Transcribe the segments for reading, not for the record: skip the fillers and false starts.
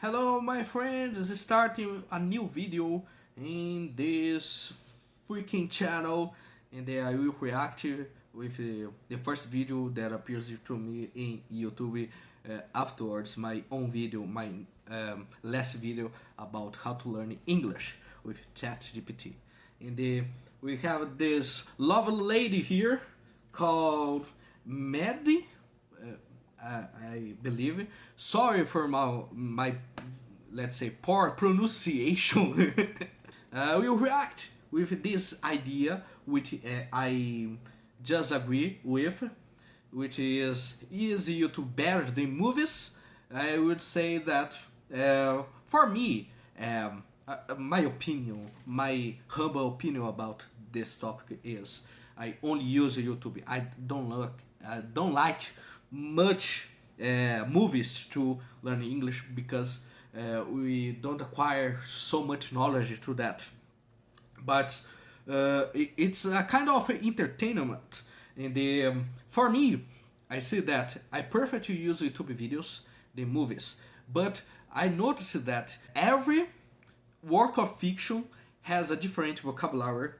Hello my friends, starting a new video in this freaking channel, and I will react with the first video that appears to me in YouTube afterwards my own video, my last video about how to learn English with ChatGPT. And we have this lovely lady here called Maddie, I believe. Sorry for my let's say poor pronunciation. We'll react with this idea, which I just agree with, which is YouTube better than movies? I would say that for me, my opinion, my humble opinion about this topic is I only use YouTube. I don't like much movies to learn English because we don't acquire so much knowledge through that. But it's a kind of entertainment. And for me, I see that I prefer to use YouTube videos than movies. But I noticed that every work of fiction has a different vocabulary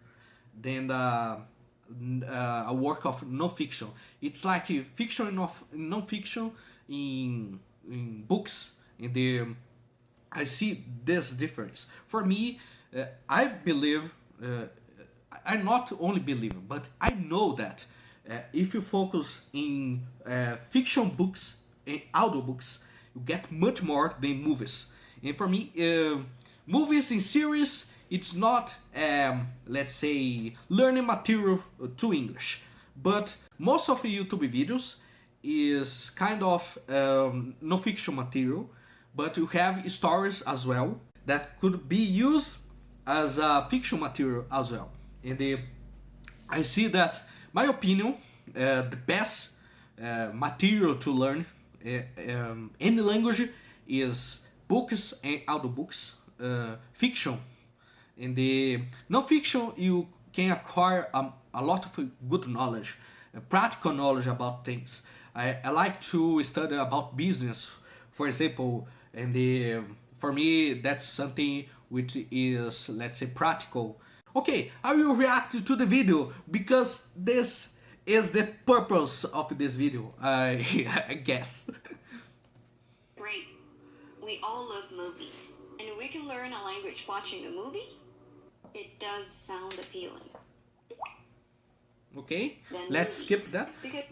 than a work of non-fiction. It's like fiction and non-fiction in books. I see this difference. For me, I believe, I not only believe, but I know that if you focus in fiction books and audiobooks, you get much more than movies. And for me, movies in series, it's not, let's say, learning material to English. But most of the YouTube videos is kind of non-fiction material, but you have stories as well that could be used as a fiction material as well. And I see that, my opinion, the best material to learn any language is books and audiobooks. Fiction. In the non-fiction, you can acquire a lot of good knowledge, practical knowledge about things. I like to study about business, for example, and for me that's something which is, let's say, practical. Okay, I will react to the video because this is the purpose of this video, I guess. Great. We all love movies, and we can learn a language watching a movie. It does sound appealing. Okay, Then let's skip that. Because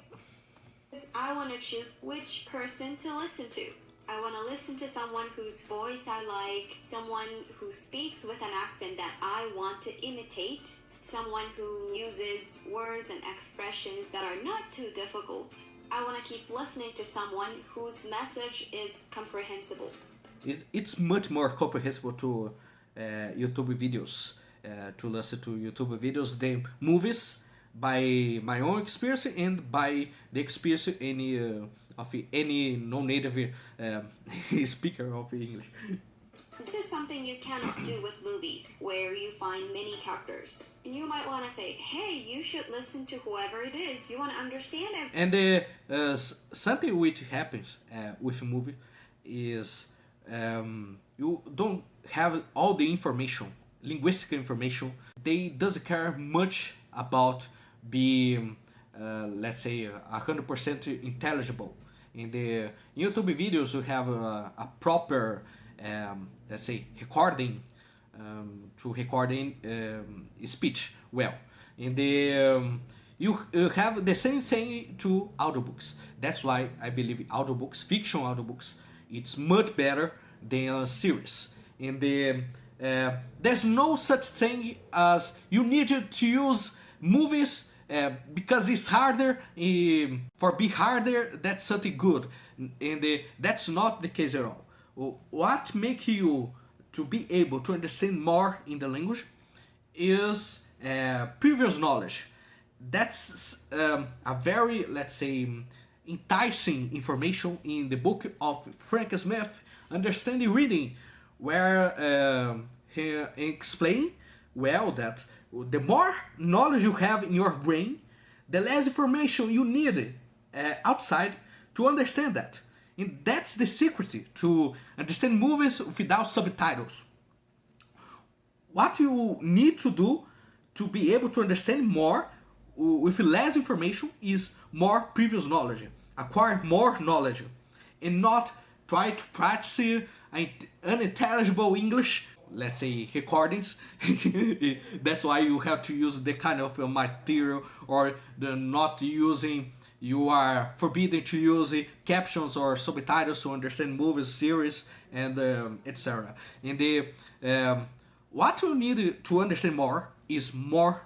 I want to choose which person to listen to. I want to listen to someone whose voice I like, someone who speaks with an accent that I want to imitate, someone who uses words and expressions that are not too difficult. I want to keep listening to someone whose message is comprehensible. It's much more comprehensible to YouTube videos, to listen to YouTube videos than movies, by my own experience and by the experience of any non-native speaker of English. This is something you cannot do with movies, where you find many characters. And you might want to say, hey, you should listen to whoever it is. You want to understand it. And something which happens with a movie is you don't have all the information, linguistic information. They doesn't care much about being, let's say, 100% intelligible. In the YouTube videos, you have a proper, let's say, recording to recording speech well. In the you have the same thing to audiobooks. That's why I believe audiobooks, fiction audiobooks, it's much better than a series. In the there's no such thing as you need to use movies because it's harder. For be harder, that's something good, and that's not the case at all. What makes you to be able to understand more in the language is previous knowledge. That's a very, let's say, enticing information in the book of Frank Smith, Understanding Reading, where he explained well that the more knowledge you have in your brain, the less information you need outside to understand that. And that's the secret to understand movies without subtitles. What you need to do to be able to understand more with less information is more previous knowledge, acquire more knowledge, and not try to practice unintelligible English, let's say recordings. That's why you have to use the kind of material, or the not using, you are forbidden to use captions or subtitles to understand movies, series, and etc. And the what you need to understand more is more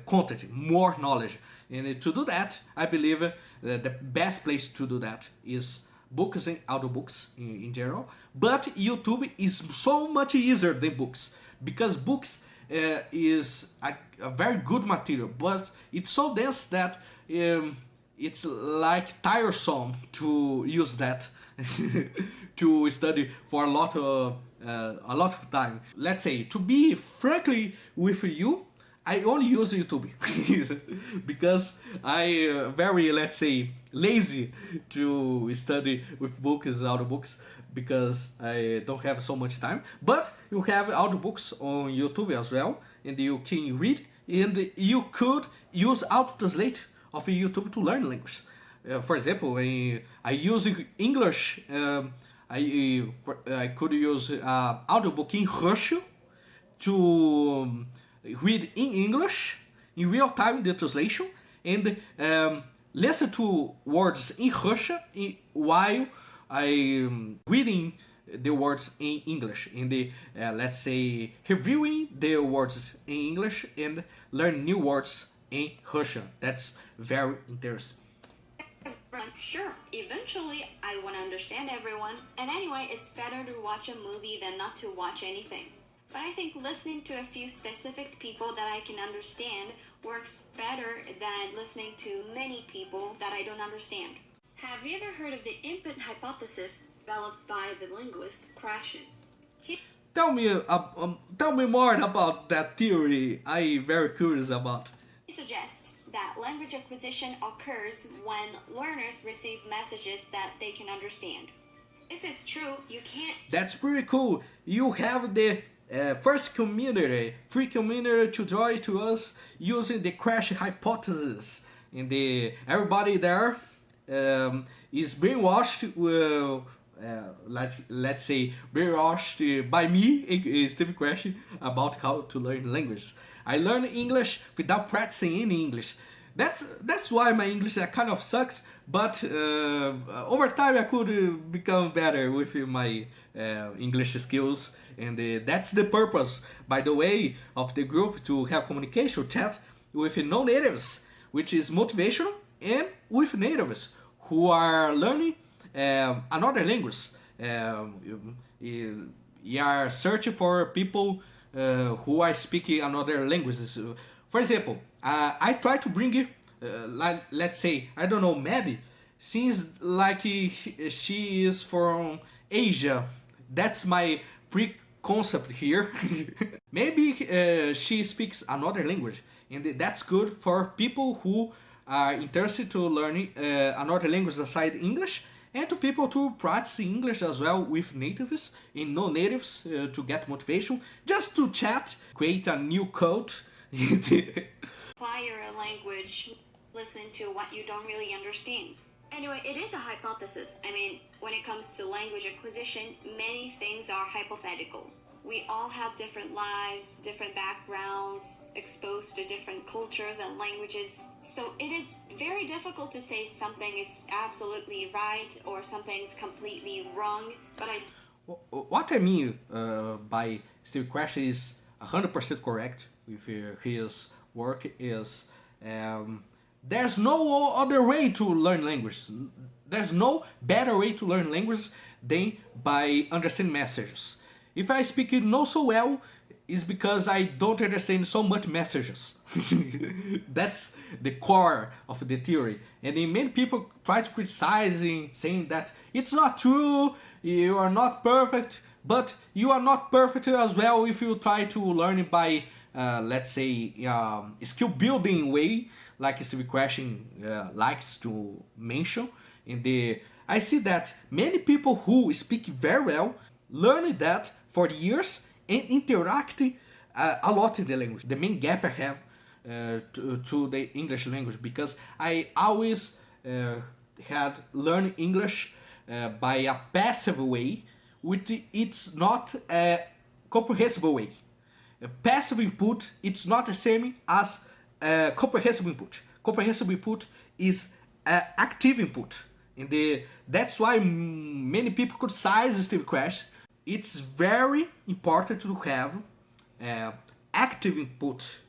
content, more knowledge. And to do that, I believe the best place to do that is books and audiobooks in general. But YouTube is so much easier than books, because books is a very good material, but it's so dense that it's like tiresome to use that to study for a lot of time. Let's say, to be frankly with you, I only use YouTube because I very, let's say, lazy to study with books, audiobooks, because I don't have so much time. But you have audiobooks on YouTube as well, and you can read, and you could use auto translate of YouTube to learn language. For example, when I use English, I could use audiobook in Russian to read in English in real time the translation, and listen to words in Russian while I reading the words in English, in the let's say, reviewing the words in English and learn new words in Russian. That's very interesting. Sure, eventually I want to understand everyone, and anyway, it's better to watch a movie than not to watch anything. But I think listening to a few specific people that I can understand works better than listening to many people that I don't understand. Have you ever heard of the input hypothesis developed by the linguist Krashen? Tell me more about that theory. I'm very curious about. He suggests that language acquisition occurs when learners receive messages that they can understand. If it's true, you can't... That's pretty cool. You have the first community, free community to draw to us using the crash hypothesis. And everybody there is brainwashed, let's say, brainwashed by me, Steve Crash, about how to learn languages. I learned English without practicing any English. That's why my English kind of sucks, but over time I could become better with my English skills, and that's the purpose, by the way, of the group, to have communication chat with non-natives, which is motivational, and with natives who are learning another language. We are searching for people who are speaking another languages. For example, I try to bring, let's say, I don't know, Maddie, seems like she is from Asia. That's my pre-concept here. Maybe she speaks another language, and that's good for people who are interested to learning another language aside English, and to people to practice English as well with natives and non-natives to get motivation, just to chat, create a new code. Acquire a language, listen to what you don't really understand. Anyway, it is a hypothesis. I mean, when it comes to language acquisition, many things are hypothetical. We all have different lives, different backgrounds, exposed to different cultures and languages. So it is very difficult to say something is absolutely right or something's completely wrong. But what I mean by Steve Crash is 100% correct with his work is there's no other way to learn language. There's no better way to learn language than by understanding messages. If I speak it not so well, it's because I don't understand so much messages. That's the core of the theory. And many people try to criticize, saying that it's not true, you are not perfect, but you are not perfect as well if you try to learn it by, let's say, skill building way, like Steve Crashing likes to mention. And I see that many people who speak very well learn that for years and interact a lot in the language. The main gap I have to the English language, because I always had learned English by a passive way, which it's not a comprehensible way. A passive input, it's not the same as comprehensive input. Comprehensive input is active input. That's why many people criticize Steve Crash. It's very important to have active input,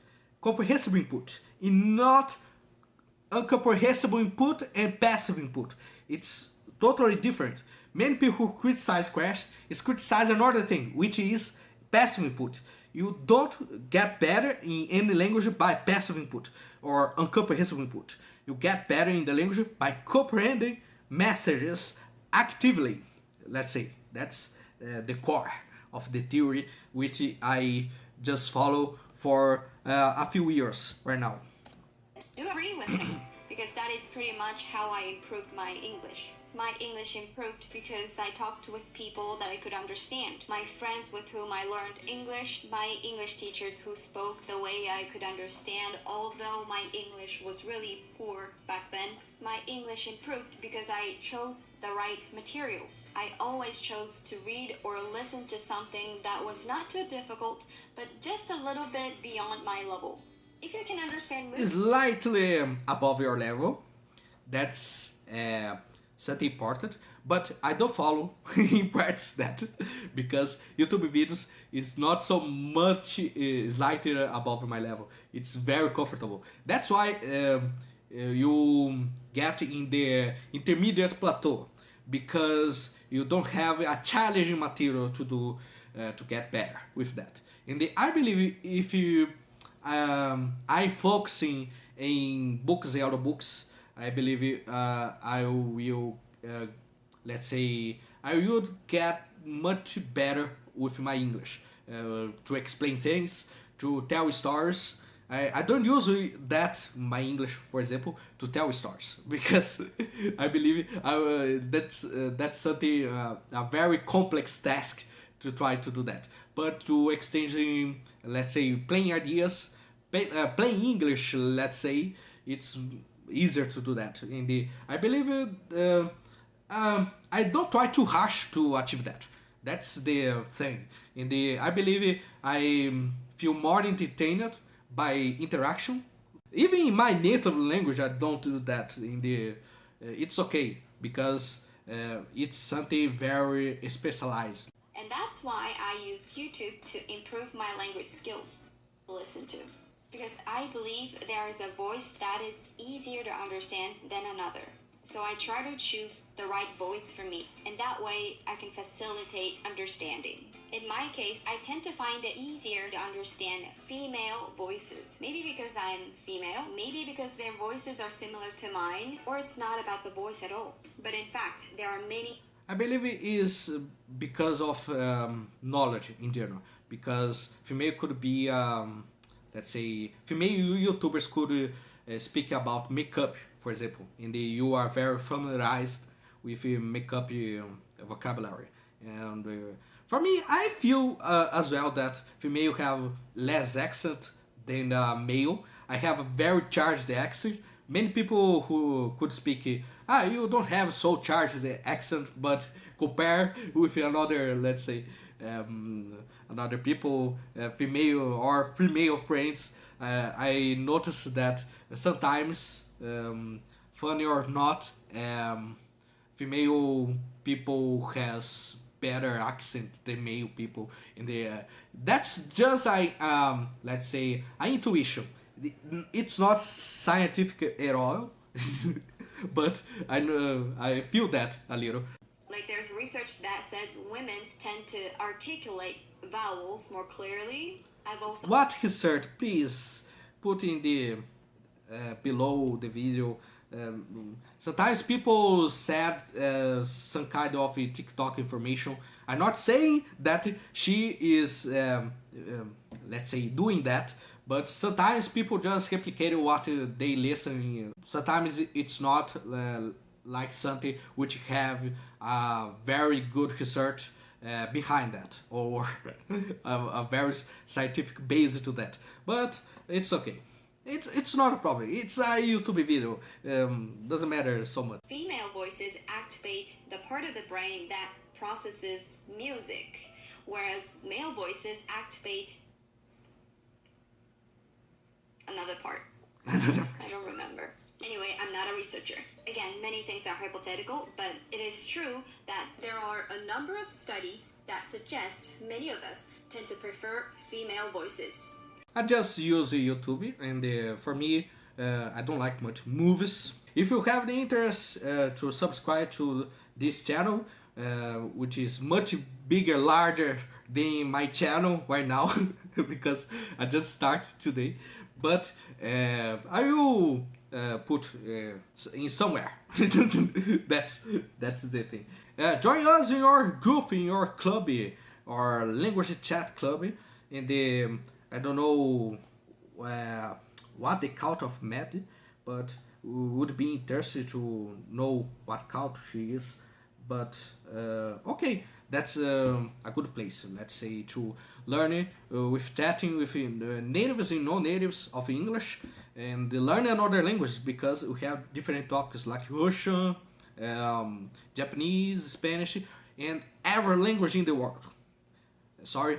comprehensive input, and not incomprehensible input and passive input. It's totally different. Many people who criticize Crash is criticize another thing, which is passive input. You don't get better in any language by passive input or incomprehensible input. You get better in the language by comprehending messages actively. Let's say that's the core of the theory, which I just follow for a few years right now. Do agree with him, because that is pretty much how I improved my English. My English improved because I talked with people that I could understand. My friends with whom I learned English, my English teachers who spoke the way I could understand, although my English was really poor back then. My English improved because I chose the right materials. I always chose to read or listen to something that was not too difficult, but just a little bit beyond my level. If you can understand movies, Slightly above your level, that's something important, but I don't follow in practice that, because YouTube videos is not so much slightly above my level. It's very comfortable. That's why you get in the intermediate plateau, because you don't have a challenging material to do to get better with that. And I believe if you I focusing in books and audiobooks, I believe I will, let's say, I would get much better with my English to explain things, to tell stories. I don't use that, my English, for example, to tell stories, because I believe that's something, a very complex task to try to do that. But to exchanging, let's say, plain ideas, plain English, let's say, it's easier to do that. I believe I don't try too harsh to achieve that. That's the thing. I believe I feel more entertained by interaction. Even in my native language, I don't do that. It's okay, because it's something very specialized. and that's why I use YouTube to improve my language skills. Listen to. Because I believe there is a voice that is easier to understand than another. So I try to choose the right voice for me, and that way I can facilitate understanding. In my case, I tend to find it easier to understand female voices. Maybe because I'm female, maybe because their voices are similar to mine, or it's not about the voice at all. But in fact, there are many. I believe it is because of knowledge in general. Because female could be, let's say, female YouTubers could speak about makeup, for example, and you are very familiarized with makeup vocabulary. And for me, I feel as well that female have less accent than male. I have a very charged accent. Many people who could speak, you don't have so charged the accent, but compare with another, let's say, another people, female or female friends, I noticed that sometimes, funny or not, female people has better accent than male people. That's just let's say, an intuition. It's not scientific at all, but I know I feel that a little. Like there's research that says women tend to articulate vowels more clearly. I've also. What research? Please put in the below the video. Sometimes people said some kind of TikTok information. I'm not saying that she is, let's say, doing that, but sometimes people just replicate what they listen. Sometimes it's not like something which have very good research behind that, or a very scientific base to that. But it's okay. It's not a problem. It's a YouTube video. Doesn't matter so much. Female voices activate the part of the brain that processes music, whereas male voices activate another part. I don't remember. Anyway, I'm not a researcher. Again, many things are hypothetical, but it is true that there are a number of studies that suggest many of us tend to prefer female voices. I just use YouTube, and for me, I don't like much movies. If you have the interest to subscribe to this channel, which is much bigger, larger than my channel right now, because I just started today, but I will put in somewhere. That's the thing. Join us in your group, in your club, or language chat club, in the I don't know what the count of Matt, but would be interested to know what count she is. But okay, that's a good place, let's say, to learn with chatting with natives and non-natives of English, and learn another language, because we have different topics like Russian, Japanese, Spanish, and every language in the world. Sorry,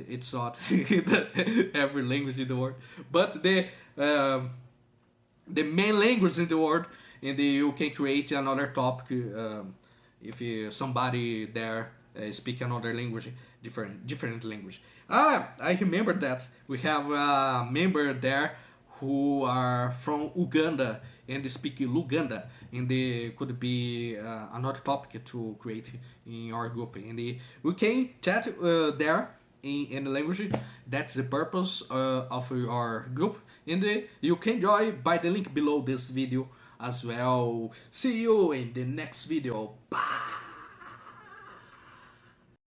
it's not every language in the world, but the main language in the world, and you can create another topic if somebody there speak another language, different language. I remember that we have a member there who are from Uganda and speak Luganda, and they could be another topic to create in our group, and we can chat there in the language. That's the purpose of our group, and you can join by the link below this video as well. See you in the next video. Bye.